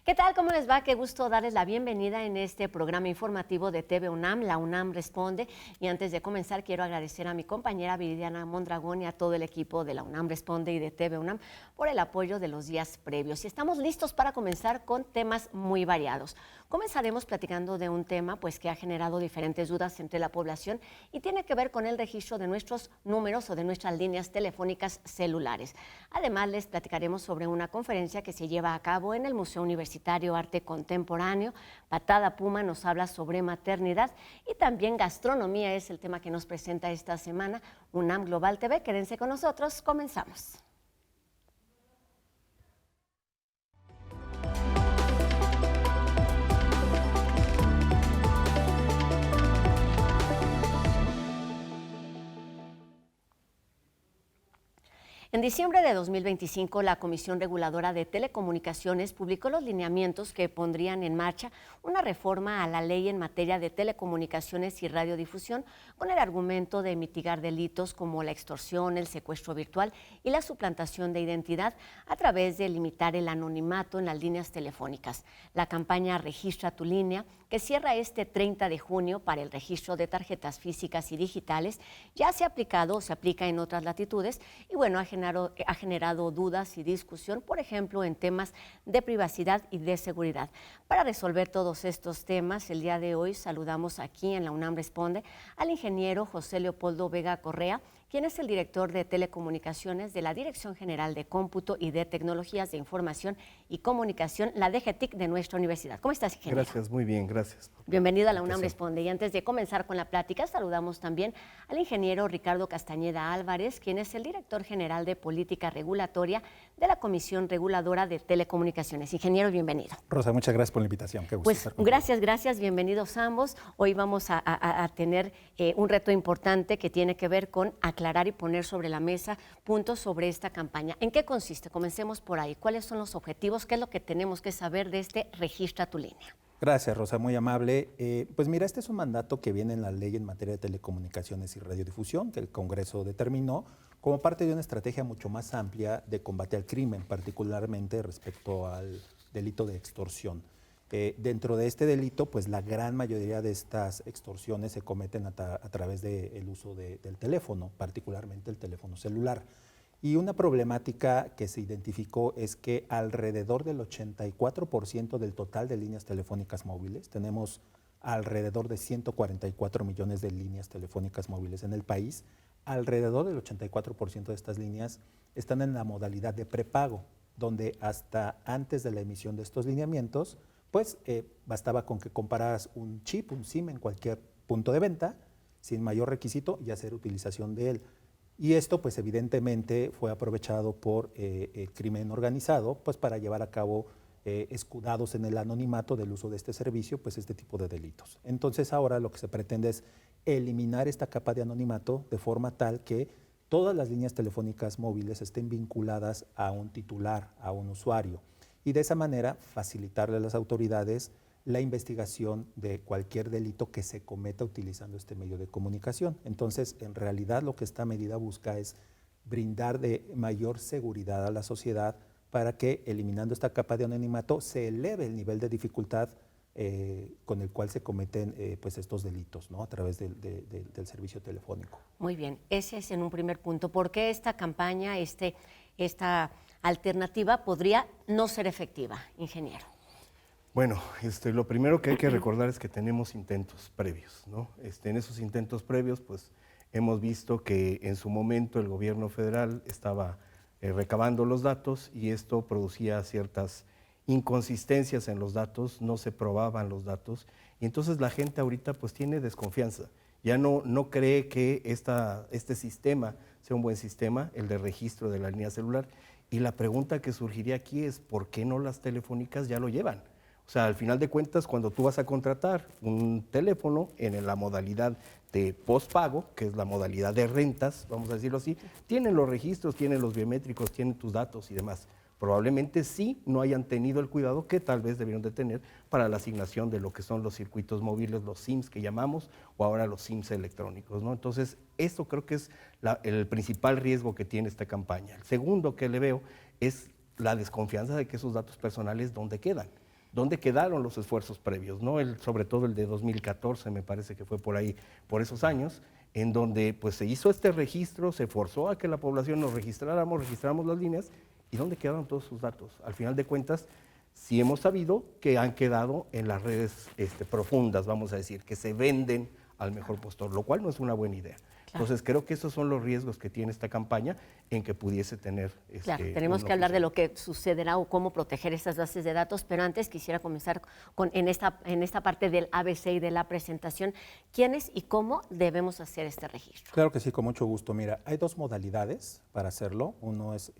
¿Qué tal? ¿Cómo les va? Qué gusto darles la bienvenida en este programa informativo de TV UNAM, La UNAM Responde. Y antes de comenzar, quiero agradecer a mi compañera Viridiana Mondragón y a todo el equipo de La UNAM Responde y de TV UNAM por el apoyo de los días previos. Y estamos listos para comenzar con temas muy variados. Comenzaremos platicando de un tema que ha generado diferentes dudas entre la población y tiene que ver con el registro de nuestros números o de nuestras líneas telefónicas celulares. Además, les platicaremos sobre una conferencia que se lleva a cabo en el Museo Universitario Arte Contemporáneo. Patada Puma nos habla sobre maternidad y también gastronomía es el tema que nos presenta esta semana UNAM Global TV. Quédense con nosotros, comenzamos. En diciembre de 2025, la Comisión Reguladora de Telecomunicaciones publicó los lineamientos que pondrían en marcha una reforma a la ley en materia de telecomunicaciones y radiodifusión con el argumento de mitigar delitos como la extorsión, el secuestro virtual y la suplantación de identidad a través de limitar el anonimato en las líneas telefónicas. La campaña Registra tu línea, que cierra este 30 de junio para el registro de tarjetas físicas y digitales, ya se ha aplicado o se aplica en otras latitudes y ha generado dudas y discusión, por ejemplo, en temas de privacidad y de seguridad. Para resolver todos estos temas, el día de hoy saludamos aquí en la UNAM Responde al ingeniero José Leopoldo Vega Correa, quien es el director de Telecomunicaciones de la Dirección General de Cómputo y de Tecnologías de Información y Comunicación, la DGTIC de nuestra universidad. ¿Cómo estás, ingeniero? Gracias, muy bien, gracias. Bienvenido a la UNAM Responde. Y antes de comenzar con la plática, saludamos también al ingeniero Ricardo Castañeda Álvarez, quien es el director general de Política Regulatoria de la Comisión Reguladora de Telecomunicaciones. Ingeniero, bienvenido. Rosa, muchas gracias por la invitación. Qué gusto estar contigo. Gracias, bienvenidos ambos. Hoy vamos a tener un reto importante que tiene que ver con aclarar y poner sobre la mesa puntos sobre esta campaña. ¿En qué consiste? Comencemos por ahí. ¿Cuáles son los objetivos? ¿Qué es lo que tenemos que saber de este Registra tu línea? Gracias, Rosa, muy amable. Pues mira, este es un mandato que viene en la ley en materia de telecomunicaciones y radiodifusión, que el Congreso determinó como parte de una estrategia mucho más amplia de combate al crimen, particularmente respecto al delito de extorsión. Dentro de este delito, pues la gran mayoría de estas extorsiones se cometen a través del uso del teléfono, particularmente el teléfono celular. Y una problemática que se identificó es que alrededor del 84% del total de líneas telefónicas móviles, tenemos alrededor de 144 millones de líneas telefónicas móviles en el país, alrededor del 84% de estas líneas están en la modalidad de prepago, donde hasta antes de la emisión de estos lineamientos, pues bastaba con que compraras un chip, un SIM en cualquier punto de venta, sin mayor requisito, y hacer utilización de él. Y esto, pues evidentemente, fue aprovechado por el crimen organizado, pues para llevar a cabo, escudados en el anonimato del uso de este servicio, pues este tipo de delitos. Entonces ahora lo que se pretende es eliminar esta capa de anonimato de forma tal que todas las líneas telefónicas móviles estén vinculadas a un titular, a un usuario, y de esa manera facilitarle a las autoridades la investigación de cualquier delito que se cometa utilizando este medio de comunicación. Entonces, en realidad lo que esta medida busca es brindar de mayor seguridad a la sociedad para que, eliminando esta capa de anonimato, se eleve el nivel de dificultad con el cual se cometen pues estos delitos, ¿no? A través del servicio telefónico. Muy bien, ese es en un primer punto. ¿Por qué esta campaña, esta alternativa podría no ser efectiva, ingeniero? Bueno, lo primero que hay que recordar es que tenemos intentos previos, ¿no? En esos intentos previos, pues hemos visto que en su momento el gobierno federal estaba recabando los datos y esto producía ciertas inconsistencias en los datos, no se probaban los datos y entonces la gente ahorita pues tiene desconfianza. Ya no cree que este sistema sea un buen sistema, el de registro de la línea celular. Y la pregunta que surgiría aquí es, ¿por qué no las telefónicas ya lo llevan? O sea, al final de cuentas, cuando tú vas a contratar un teléfono en la modalidad de postpago, que es la modalidad de rentas, vamos a decirlo así, tienen los registros, tienen los biométricos, tienen tus datos y demás. Probablemente sí no hayan tenido el cuidado que tal vez debieron de tener para la asignación de lo que son los circuitos móviles, los SIMs que llamamos, o ahora los SIMs electrónicos, ¿no? Entonces, esto creo que es el principal riesgo que tiene esta campaña. El segundo que le veo es la desconfianza de que esos datos personales, ¿dónde quedan? ¿Dónde quedaron los esfuerzos previos? ¿No? Sobre todo el de 2014, me parece que fue por ahí, por esos años, en donde pues, se hizo este registro, se forzó a que la población nos registráramos las líneas, ¿y dónde quedaron todos sus datos? Al final de cuentas, sí hemos sabido que han quedado en las redes profundas, vamos a decir, que se venden al mejor postor, lo cual no es una buena idea. Claro. Entonces creo que esos son los riesgos que tiene esta campaña en que pudiese tener... Claro, tenemos que hablar de lo que sucederá o cómo proteger estas bases de datos, pero antes quisiera comenzar en esta parte del ABC y de la presentación, ¿quiénes y cómo debemos hacer este registro? Claro que sí, con mucho gusto. Mira, hay dos modalidades para hacerlo. Uno es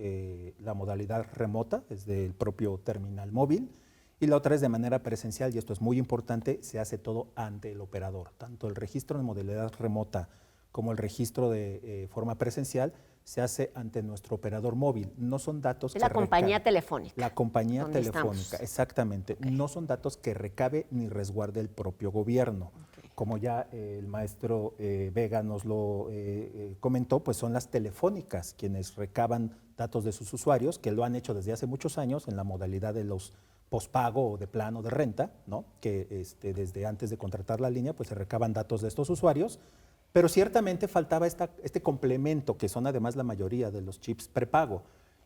la modalidad remota, desde el propio terminal móvil, y la otra es de manera presencial, y esto es muy importante, se hace todo ante el operador. Tanto el registro en modalidad remota como el registro de forma presencial se hace ante nuestro operador móvil. No son datos que la compañía telefónica. La compañía telefónica, exactamente. Okay. No son datos que recabe ni resguarde el propio gobierno. Okay. Como ya el maestro Vega nos lo comentó, pues son las telefónicas quienes recaban datos de sus usuarios, que lo han hecho desde hace muchos años en la modalidad de los pospago o de plano de renta, ¿no? Que desde antes de contratar la línea, pues se recaban datos de estos usuarios. Pero ciertamente faltaba este complemento, que son además la mayoría de los chips prepago.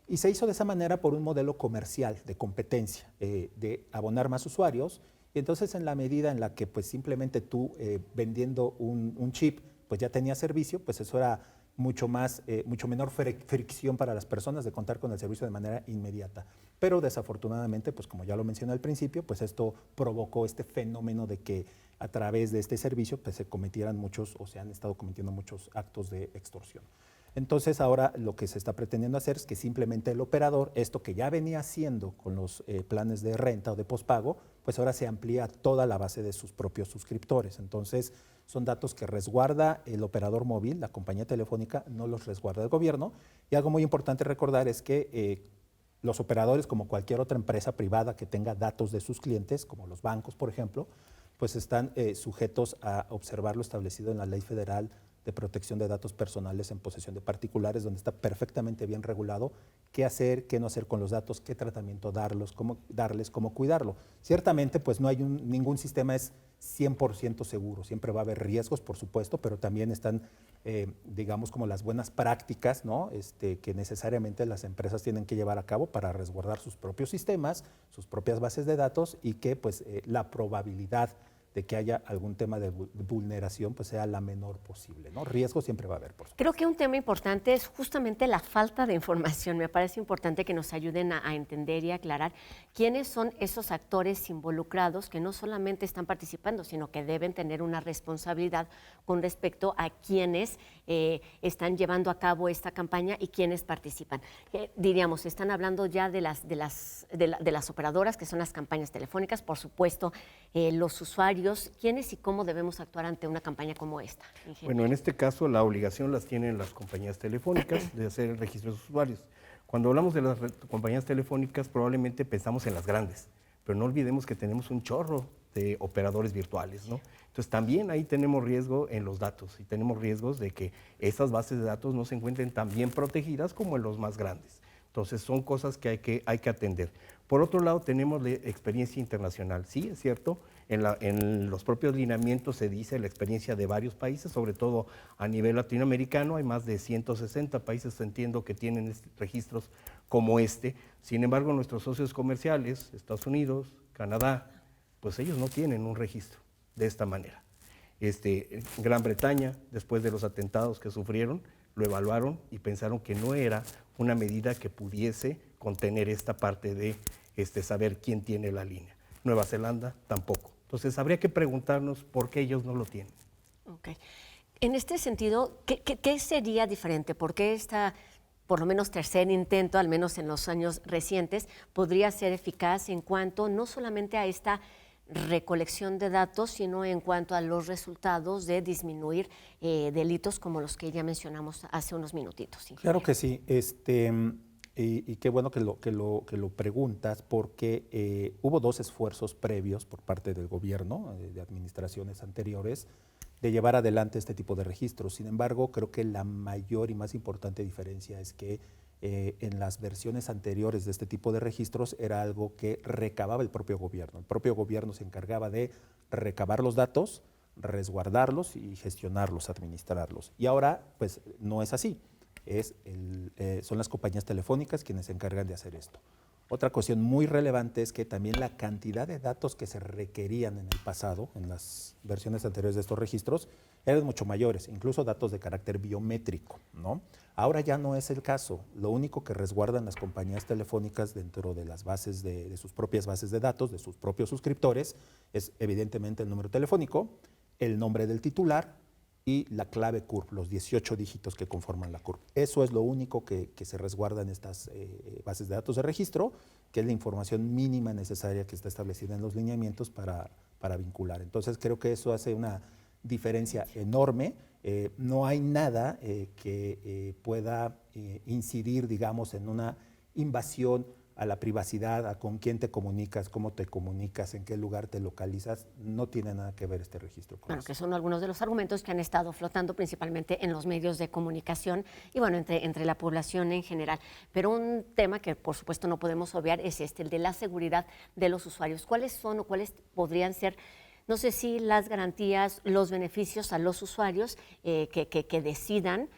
Y se hizo de esa manera por un modelo comercial de competencia, de abonar más usuarios. Y entonces en la medida en la que pues simplemente tú vendiendo un chip pues ya tenías servicio, pues eso era mucho menor fricción para las personas de contar con el servicio de manera inmediata. Pero desafortunadamente, pues como ya lo mencioné al principio, pues esto provocó este fenómeno de que a través de este servicio pues se cometieran muchos o se han estado cometiendo muchos actos de extorsión. Entonces ahora lo que se está pretendiendo hacer es que simplemente el operador, esto que ya venía haciendo con los planes de renta o de pospago, pues ahora se amplía a toda la base de sus propios suscriptores. Entonces son datos que resguarda el operador móvil, la compañía telefónica, no los resguarda el gobierno. Y algo muy importante recordar es que los operadores, como cualquier otra empresa privada que tenga datos de sus clientes, como los bancos, por ejemplo, pues están sujetos a observar lo establecido en la Ley Federal de Protección de Datos Personales en posesión de particulares, donde está perfectamente bien regulado qué hacer, qué no hacer con los datos, qué tratamiento darles, cómo cuidarlo. Ciertamente, pues no hay ningún sistema es 100% seguro, siempre va a haber riesgos, por supuesto, pero también están, digamos, como las buenas prácticas, ¿no? Que necesariamente las empresas tienen que llevar a cabo para resguardar sus propios sistemas, sus propias bases de datos y que pues la probabilidad de que haya algún tema de vulneración pues sea la menor posible, ¿no? Riesgo siempre va a haber, por supuesto. Creo que un tema importante es justamente la falta de información. Me parece importante que nos ayuden a entender y aclarar quiénes son esos actores involucrados que no solamente están participando, sino que deben tener una responsabilidad con respecto a quienes están llevando a cabo esta campaña y quienes participan. Diríamos, están hablando ya de las operadoras, que son las campañas telefónicas, por supuesto, los usuarios. ¿Quiénes y cómo debemos actuar ante una campaña como esta? Bueno, en este caso la obligación las tienen las compañías telefónicas de hacer el registro de sus usuarios. Cuando hablamos de las compañías telefónicas probablemente pensamos en las grandes, pero no olvidemos que tenemos un chorro de operadores virtuales, ¿no? Entonces también ahí tenemos riesgo en los datos y tenemos riesgos de que esas bases de datos no se encuentren tan bien protegidas como en los más grandes. Entonces son cosas que hay que atender. Por otro lado, tenemos la experiencia internacional. Sí, es cierto, en los propios lineamientos se dice la experiencia de varios países, sobre todo a nivel latinoamericano. Hay más de 160 países, entiendo, que tienen registros como este. Sin embargo, nuestros socios comerciales, Estados Unidos, Canadá, pues ellos no tienen un registro de esta manera. Gran Bretaña, después de los atentados que sufrieron, lo evaluaron y pensaron que no era una medida que pudiese contener esta parte de saber quién tiene la línea. Nueva Zelanda tampoco. Entonces habría que preguntarnos por qué ellos no lo tienen. Okay. En este sentido, ¿qué sería diferente? ¿Por qué esta, por lo menos tercer intento, al menos en los años recientes, podría ser eficaz en cuanto no solamente a esta recolección de datos, sino en cuanto a los resultados de disminuir delitos como los que ya mencionamos hace unos minutitos? Ingeniero. Claro que sí. Y qué bueno que lo preguntas, porque hubo dos esfuerzos previos por parte del gobierno, de administraciones anteriores, de llevar adelante este tipo de registros. Sin embargo, creo que la mayor y más importante diferencia es que en las versiones anteriores de este tipo de registros era algo que recababa el propio gobierno. El propio gobierno se encargaba de recabar los datos, resguardarlos y gestionarlos, administrarlos. Y ahora, pues, no es así. Son las compañías telefónicas quienes se encargan de hacer esto. Otra cuestión muy relevante es que también la cantidad de datos que se requerían en el pasado, en las versiones anteriores de estos registros, eran mucho mayores, incluso datos de carácter biométrico, ¿no? Ahora ya no es el caso. Lo único que resguardan las compañías telefónicas dentro de las bases de sus propias bases de datos, de sus propios suscriptores, es evidentemente el número telefónico, el nombre del titular y la clave CURP, los 18 dígitos que conforman la CURP. Eso es lo único que se resguarda en estas bases de datos de registro, que es la información mínima necesaria que está establecida en los lineamientos para vincular. Entonces creo que eso hace una diferencia enorme. No hay nada que pueda incidir, digamos, en una invasión a la privacidad, a con quién te comunicas, cómo te comunicas, en qué lugar te localizas. No tiene nada que ver este registro con eso. Que son algunos de los argumentos que han estado flotando principalmente en los medios de comunicación y bueno, entre la población en general. Pero un tema que por supuesto no podemos obviar es el de la seguridad de los usuarios. ¿Cuáles son o cuáles podrían ser, no sé si las garantías, los beneficios a los usuarios que decidan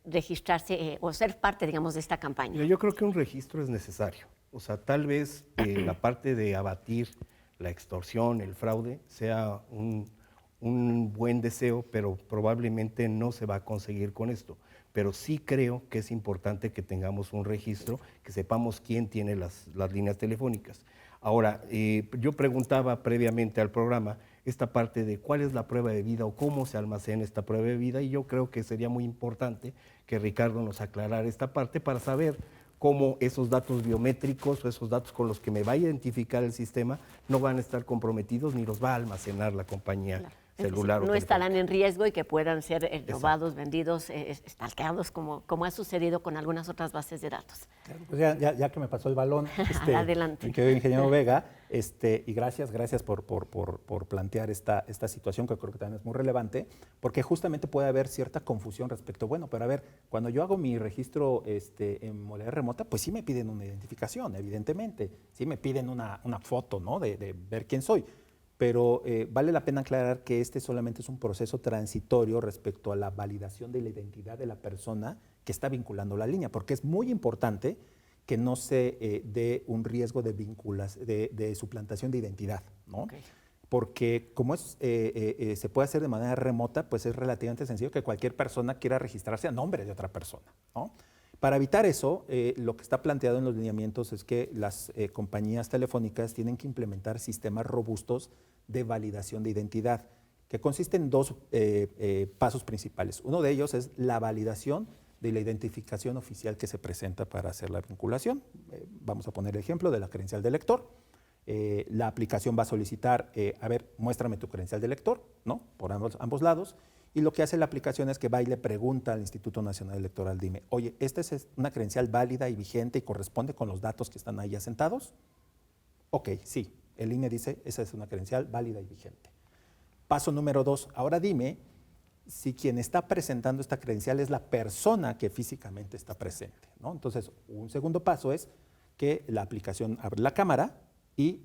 registrarse o ser parte, digamos, de esta campaña? Mira, yo creo que un registro es necesario. O sea, tal vez la parte de abatir la extorsión, el fraude, sea un buen deseo, pero probablemente no se va a conseguir con esto. Pero sí creo que es importante que tengamos un registro, que sepamos quién tiene las líneas telefónicas. Ahora, yo preguntaba previamente al programa esta parte de cuál es la prueba de vida o cómo se almacena esta prueba de vida, y yo creo que sería muy importante que Ricardo nos aclarara esta parte para saber cómo esos datos biométricos o esos datos con los que me va a identificar el sistema no van a estar comprometidos ni los va a almacenar la compañía. Claro. Celular no estarán en riesgo y que puedan ser robados, vendidos, stalkeados, como ha sucedido con algunas otras bases de datos. Pues ya que me pasó el balón, adelante. Mi querido ingeniero Vega, y gracias por plantear esta situación que creo que también es muy relevante, porque justamente puede haber cierta confusión respecto, bueno, pero a ver, cuando yo hago mi registro en modalidad remota, pues sí me piden una identificación, evidentemente, sí me piden una foto, ¿no?, de ver quién soy. Pero vale la pena aclarar que este solamente es un proceso transitorio respecto a la validación de la identidad de la persona que está vinculando la línea, porque es muy importante que no se dé un riesgo de suplantación de identidad, ¿no? Okay. Porque como se puede hacer de manera remota, pues es relativamente sencillo que cualquier persona quiera registrarse a nombre de otra persona, ¿no? Para evitar eso, lo que está planteado en los lineamientos es que las compañías telefónicas tienen que implementar sistemas robustos de validación de identidad, que consisten en dos pasos principales. Uno de ellos es la validación de la identificación oficial que se presenta para hacer la vinculación. Vamos a poner el ejemplo de la credencial de lector. La aplicación va a solicitar, a ver, muéstrame tu credencial de lector, ¿no?, por ambos lados. Y lo que hace la aplicación es que va y le pregunta al Instituto Nacional Electoral, dime, oye, ¿esta es una credencial válida y vigente y corresponde con los datos que están ahí asentados? Ok, sí, el INE dice, esa es una credencial válida y vigente. Paso número 2, ahora dime si quien está presentando esta credencial es la persona que físicamente está presente, ¿no? Entonces, un segundo paso es que la aplicación abre la cámara y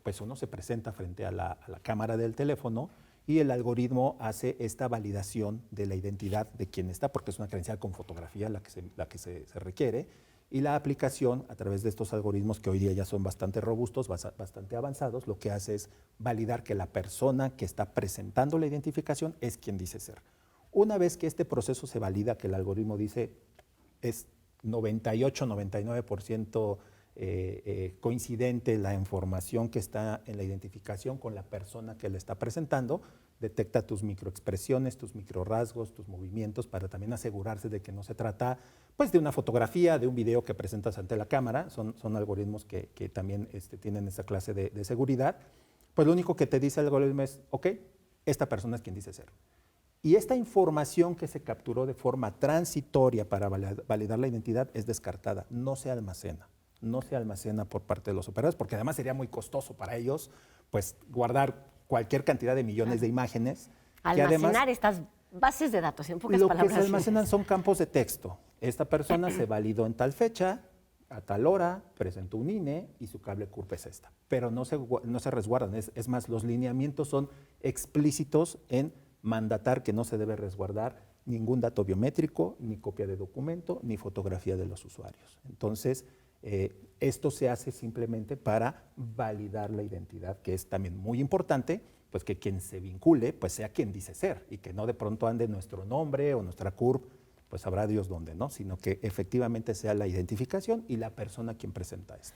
pues uno se presenta frente a la cámara del teléfono y el algoritmo hace esta validación de la identidad de quien está, porque es una credencial con fotografía la que se requiere, y la aplicación, a través de estos algoritmos que hoy día ya son bastante robustos, bastante avanzados, lo que hace es validar que la persona que está presentando la identificación es quien dice ser. Una vez que este proceso se valida, que el algoritmo dice es 98, 99% coincidente la información que está en la identificación con la persona que le está presentando, detecta tus microexpresiones, tus microrasgos, tus movimientos, para también asegurarse de que no se trata pues de una fotografía, de un video que presentas ante la cámara. Son algoritmos que también tienen esa clase de seguridad. Pues lo único que te dice el algoritmo es, ok, esta persona es quien dice ser. Y esta información que se capturó de forma transitoria para validar la identidad es descartada, no se almacena. No se almacena por parte de los operadores, porque además sería muy costoso para ellos pues guardar cualquier cantidad de millones de imágenes. Almacenar estas bases de datos, en pocas palabras. Lo que se almacenan son campos de texto. esta persona se validó en tal fecha, a tal hora, presentó un INE y su cable CURP es esta. Pero no se resguardan, es más, los lineamientos son explícitos en mandatar que no se debe resguardar ningún dato biométrico, ni copia de documento, ni fotografía de los usuarios. Entonces, esto se hace simplemente para validar la identidad, que es también muy importante, pues que quien se vincule pues sea quien dice ser y que no de pronto ande nuestro nombre o nuestra CURP, pues sabrá Dios dónde, ¿no? Sino que efectivamente sea la identificación y la persona quien presenta esto.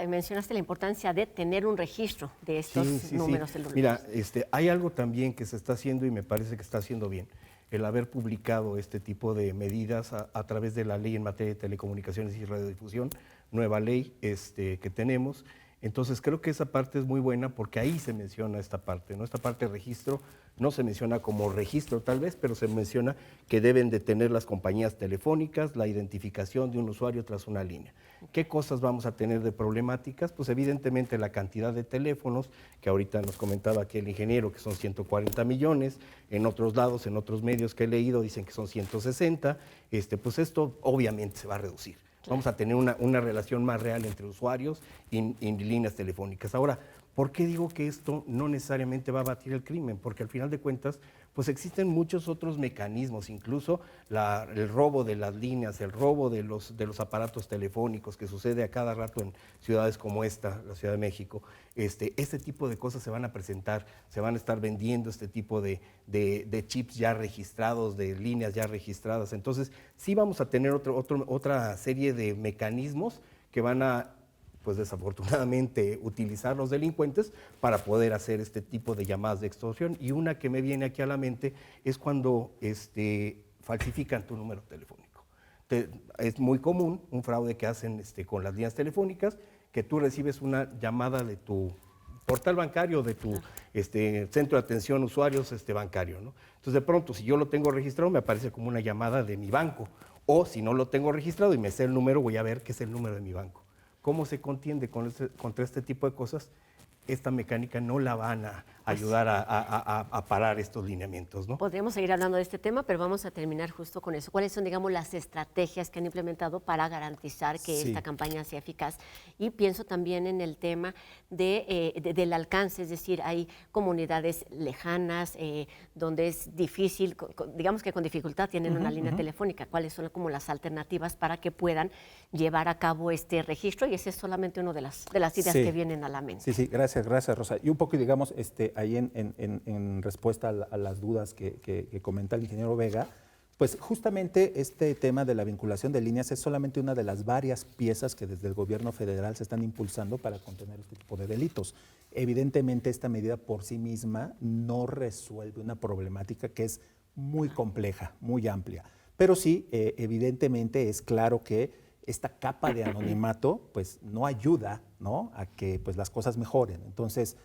Mencionaste la importancia de tener un registro de estos números celulares. Mira, hay algo también que se está haciendo y me parece que está haciendo bien, el haber publicado este tipo de medidas a través de la ley en materia de telecomunicaciones y radiodifusión, nueva ley que tenemos. Entonces creo que esa parte es muy buena porque ahí se menciona esta parte, ¿no? Esta parte de registro no se menciona como registro tal vez, pero se menciona que deben de tener las compañías telefónicas la identificación de un usuario tras una línea. ¿Qué cosas vamos a tener de problemáticas? Pues evidentemente la cantidad de teléfonos, que ahorita nos comentaba aquí el ingeniero, que son 140 millones, en otros lados, en otros medios que he leído dicen que son 160, pues esto obviamente se va a reducir. Vamos a tener una relación más real entre usuarios y líneas telefónicas. Ahora, ¿por qué digo que esto no necesariamente va a abatir el crimen? Porque al final de cuentas, pues existen muchos otros mecanismos, incluso el robo de las líneas, el robo de los aparatos telefónicos que sucede a cada rato en ciudades como esta, la Ciudad de México. Este tipo de cosas se van a presentar, se van a estar vendiendo este tipo de chips ya registrados, de líneas ya registradas. Entonces, sí vamos a tener otra serie de mecanismos que van a, pues desafortunadamente, utilizar los delincuentes para poder hacer este tipo de llamadas de extorsión. Y una que me viene aquí a la mente es cuando falsifican tu número telefónico. Es muy común un fraude que hacen con las líneas telefónicas, que tú recibes una llamada de tu portal bancario, de tu centro de atención usuarios bancario, ¿no? Entonces, de pronto, si yo lo tengo registrado, me aparece como una llamada de mi banco. O si no lo tengo registrado y me sé el número, voy a ver qué es el número de mi banco. ¿Cómo se contiende contra este tipo de cosas? Esta mecánica no la van a ayudar a parar estos lineamientos, ¿no? Podríamos seguir hablando de este tema, pero vamos a terminar justo con eso. ¿Cuáles son, digamos, las estrategias que han implementado para garantizar que esta campaña sea eficaz? Y pienso también en el tema del alcance, es decir, hay comunidades lejanas donde es difícil, digamos que con dificultad tienen una línea telefónica. ¿Cuáles son como las alternativas para que puedan llevar a cabo este registro? Y ese es solamente una de las ideas que vienen a la mente. Sí, gracias, Rosa. Y un poco, digamos, ahí en respuesta a las dudas que comenta el ingeniero Vega, pues justamente este tema de la vinculación de líneas es solamente una de las varias piezas que desde el gobierno federal se están impulsando para contener este tipo de delitos. Evidentemente, esta medida por sí misma no resuelve una problemática que es muy compleja, muy amplia, pero sí, evidentemente es claro que esta capa de anonimato pues no ayuda, ¿no?, a que pues las cosas mejoren. Entonces,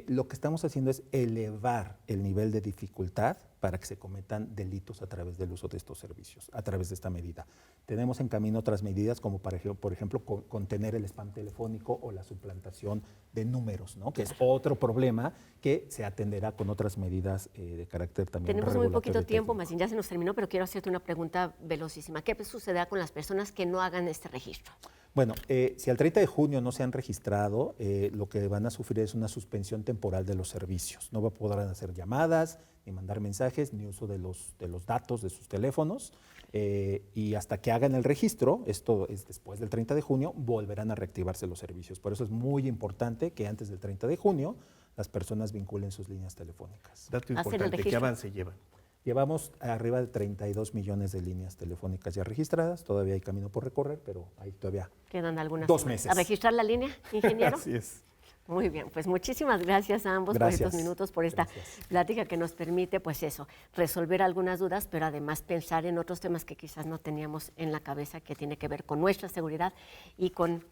lo que estamos haciendo es elevar el nivel de dificultad para que se cometan delitos a través del uso de estos servicios, a través de esta medida. Tenemos en camino otras medidas como por ejemplo contener el spam telefónico o la suplantación de números, ¿no?, que es otro problema que se atenderá con otras medidas de carácter también regulatorio. Tenemos muy poquito tiempo, técnico. Martín, ya se nos terminó, pero quiero hacerte una pregunta velocísima. ¿Qué sucederá con las personas que no hagan este registro? Bueno, si al 30 de junio no se han registrado, lo que van a sufrir es una suspensión temporal de los servicios. No podrán hacer llamadas, ni mandar mensajes, ni uso de los datos de sus teléfonos. Y hasta que hagan el registro, esto es después del 30 de junio, volverán a reactivarse los servicios. Por eso es muy importante que antes del 30 de junio las personas vinculen sus líneas telefónicas. Dato importante, ¿qué avance llevan? Llevamos arriba de 32 millones de líneas telefónicas ya registradas, todavía hay camino por recorrer, pero ahí todavía quedan algunas 2 semanas. meses. ¿A registrar la línea, ingeniero? Así es. Muy bien, pues muchísimas gracias a ambos por estos minutos, por esta plática que nos permite, pues eso, resolver algunas dudas, pero además pensar en otros temas que quizás no teníamos en la cabeza, que tiene que ver con nuestra seguridad y con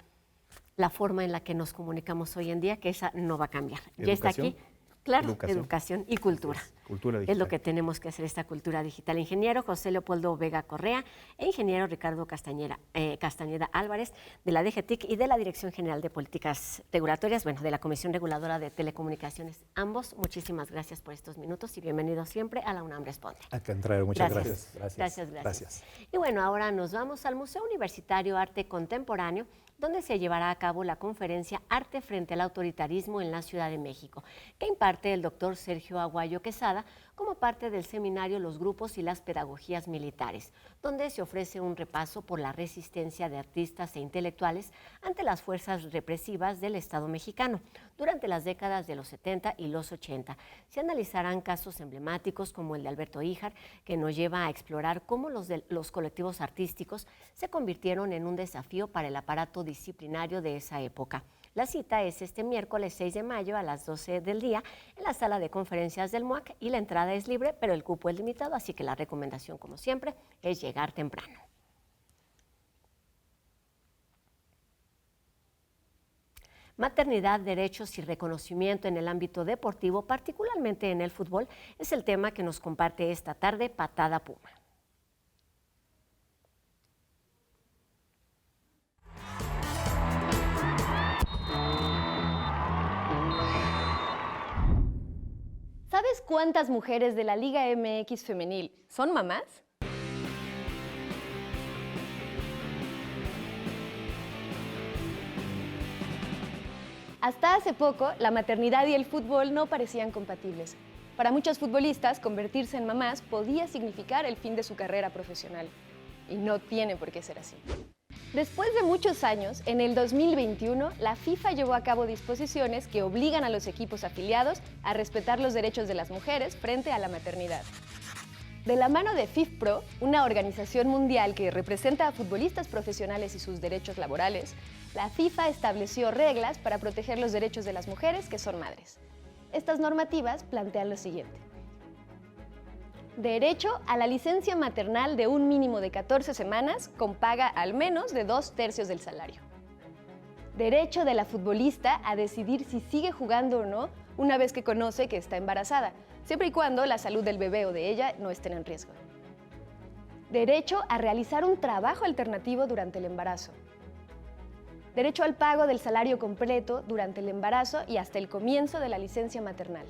la forma en la que nos comunicamos hoy en día, que esa no va a cambiar. Ya está aquí, claro, educación y cultura. Cultura digital. Es lo que tenemos que hacer, esta cultura digital. Ingeniero José Leopoldo Vega Correa e ingeniero Ricardo Castañeda Álvarez de la DGTIC y de la Dirección General de Políticas Regulatorias, bueno, de la Comisión Reguladora de Telecomunicaciones. Ambos, muchísimas gracias por estos minutos y bienvenidos siempre a la UNAM Responde. Al contrario, muchas Gracias. Gracias. Y bueno, ahora nos vamos al Museo Universitario Arte Contemporáneo, donde se llevará a cabo la conferencia Arte frente al autoritarismo en la Ciudad de México, que imparte el doctor Sergio Aguayo Quesada como parte del seminario Los grupos y las pedagogías militares, donde se ofrece un repaso por la resistencia de artistas e intelectuales ante las fuerzas represivas del Estado mexicano durante las décadas de los 70 y los 80. Se analizarán casos emblemáticos como el de Alberto Híjar, que nos lleva a explorar cómo los colectivos artísticos se convirtieron en un desafío para el aparato disciplinario de esa época. La cita es este miércoles 6 de mayo a las 12 del día en la sala de conferencias del MUAC y la entrada es libre, pero el cupo es limitado, así que la recomendación, como siempre, es llegar temprano. Maternidad, derechos y reconocimiento en el ámbito deportivo, particularmente en el fútbol, es el tema que nos comparte esta tarde Patada Puma. ¿Sabes cuántas mujeres de la Liga MX femenil son mamás? Hasta hace poco, la maternidad y el fútbol no parecían compatibles. Para muchos futbolistas, convertirse en mamás podía significar el fin de su carrera profesional. Y no tiene por qué ser así. Después de muchos años, en el 2021, la FIFA llevó a cabo disposiciones que obligan a los equipos afiliados a respetar los derechos de las mujeres frente a la maternidad. De la mano de FIFPro, una organización mundial que representa a futbolistas profesionales y sus derechos laborales, la FIFA estableció reglas para proteger los derechos de las mujeres que son madres. Estas normativas plantean lo siguiente. Derecho a la licencia maternal de un mínimo de 14 semanas con paga al menos de 2/3 del salario. Derecho de la futbolista a decidir si sigue jugando o no una vez que conoce que está embarazada, siempre y cuando la salud del bebé o de ella no estén en riesgo. Derecho a realizar un trabajo alternativo durante el embarazo. Derecho al pago del salario completo durante el embarazo y hasta el comienzo de la licencia maternal.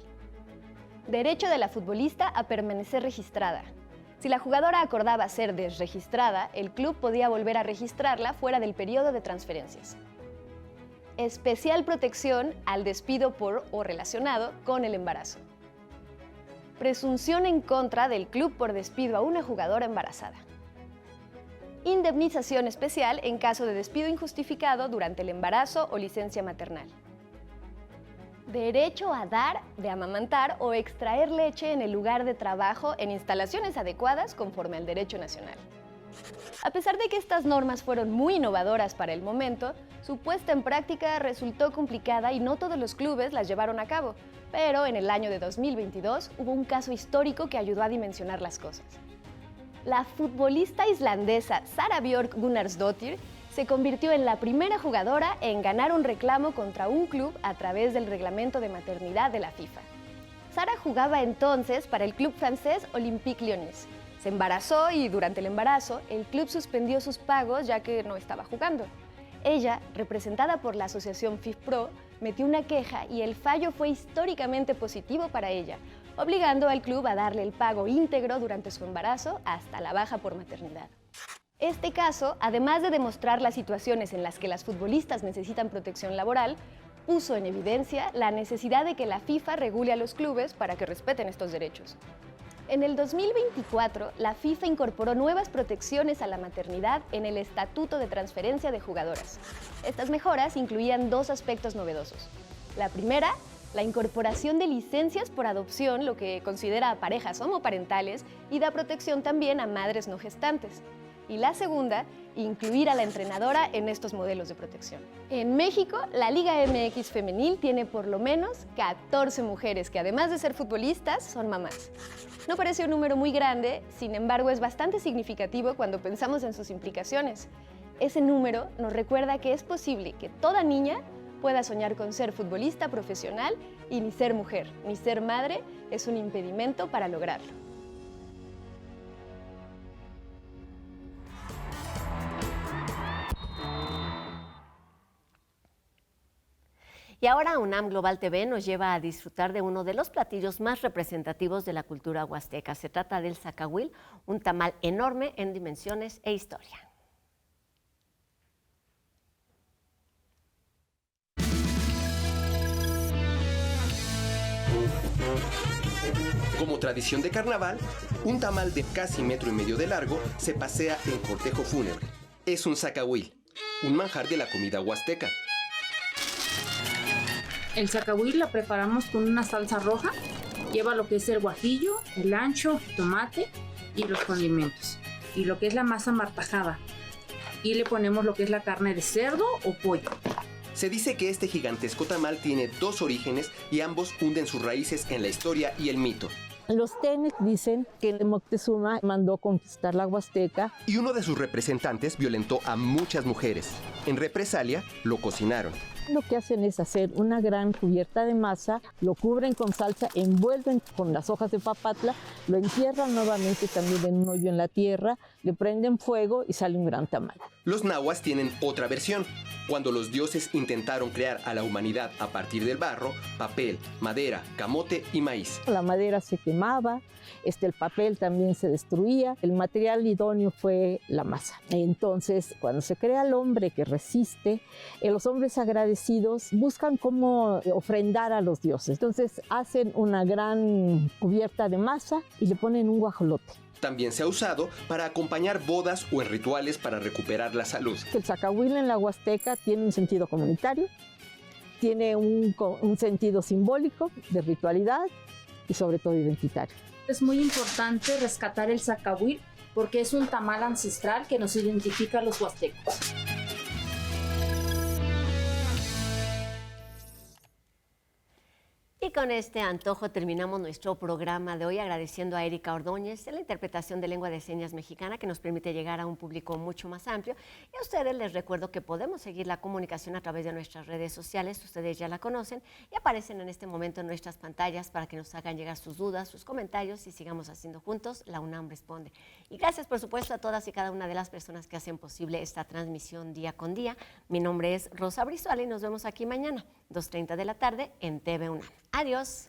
Derecho de la futbolista a permanecer registrada. Si la jugadora acordaba ser desregistrada, el club podía volver a registrarla fuera del periodo de transferencias. Especial protección al despido por o relacionado con el embarazo. Presunción en contra del club por despido a una jugadora embarazada. Indemnización especial en caso de despido injustificado durante el embarazo o licencia maternal. Derecho a dar, de amamantar o extraer leche en el lugar de trabajo en instalaciones adecuadas conforme al derecho nacional. A pesar de que estas normas fueron muy innovadoras para el momento, su puesta en práctica resultó complicada y no todos los clubes las llevaron a cabo, pero en el año de 2022 hubo un caso histórico que ayudó a dimensionar las cosas. La futbolista islandesa Sara Björk Gunnarsdóttir se convirtió en la primera jugadora en ganar un reclamo contra un club a través del reglamento de maternidad de la FIFA. Sara jugaba entonces para el club francés Olympique Lyonnais. Se embarazó y durante el embarazo el club suspendió sus pagos ya que no estaba jugando. Ella, representada por la asociación FIFPro, metió una queja y el fallo fue históricamente positivo para ella, obligando al club a darle el pago íntegro durante su embarazo hasta la baja por maternidad. Este caso, además de demostrar las situaciones en las que las futbolistas necesitan protección laboral, puso en evidencia la necesidad de que la FIFA regule a los clubes para que respeten estos derechos. En el 2024, la FIFA incorporó nuevas protecciones a la maternidad en el Estatuto de Transferencia de Jugadoras. Estas mejoras incluían dos aspectos novedosos. La primera, la incorporación de licencias por adopción, lo que considera a parejas homoparentales y da protección también a madres no gestantes. Y la segunda, incluir a la entrenadora en estos modelos de protección. En México, la Liga MX femenil tiene por lo menos 14 mujeres que, además de ser futbolistas, son mamás. No parece un número muy grande, sin embargo es bastante significativo cuando pensamos en sus implicaciones. Ese número nos recuerda que es posible que toda niña pueda soñar con ser futbolista profesional y ni ser mujer, ni ser madre es un impedimento para lograrlo. Y ahora UNAM Global TV nos lleva a disfrutar de uno de los platillos más representativos de la cultura huasteca. Se trata del zacahuil, un tamal enorme en dimensiones e historia. Como tradición de carnaval, un tamal de casi 1,5 metros de largo se pasea en cortejo fúnebre. Es un zacahuil, un manjar de la comida huasteca. El zacahuil la preparamos con una salsa roja, lleva lo que es el guajillo, el ancho, tomate y los condimentos, y lo que es la masa martajada, y le ponemos lo que es la carne de cerdo o pollo. Se dice que este gigantesco tamal tiene 2 orígenes y ambos hunden sus raíces en la historia y el mito. Los Tenec dicen que Moctezuma mandó conquistar la Huasteca. Y uno de sus representantes violentó a muchas mujeres. En represalia, lo cocinaron. Lo que hacen es hacer una gran cubierta de masa, lo cubren con salsa, envuelven con las hojas de papatla, lo entierran nuevamente también en un hoyo en la tierra, le prenden fuego y sale un gran tamal. Los nahuas tienen otra versión. Cuando los dioses intentaron crear a la humanidad a partir del barro, papel, madera, camote y maíz. La madera se quemaba, el papel también se destruía, el material idóneo fue la masa. Entonces, cuando se crea el hombre que resiste, los hombres agradecidos buscan cómo ofrendar a los dioses. Entonces, hacen una gran cubierta de masa y le ponen un guajolote. También se ha usado para acompañar bodas o en rituales para recuperar la salud. El zacahuil en la Huasteca tiene un sentido comunitario, tiene un sentido simbólico, de ritualidad y sobre todo identitario. Es muy importante rescatar el zacahuil porque es un tamal ancestral que nos identifica a los huastecos. Y con este antojo terminamos nuestro programa de hoy, agradeciendo a Erika Ordóñez de la interpretación de lengua de señas mexicana que nos permite llegar a un público mucho más amplio. Y a ustedes les recuerdo que podemos seguir la comunicación a través de nuestras redes sociales, ustedes ya la conocen y aparecen en este momento en nuestras pantallas para que nos hagan llegar sus dudas, sus comentarios y sigamos haciendo juntos La UNAM Responde. Y gracias por supuesto a todas y cada una de las personas que hacen posible esta transmisión día con día. Mi nombre es Rosa Brizuela y nos vemos aquí mañana, 2:30 de la tarde en TV UNAM. Adiós.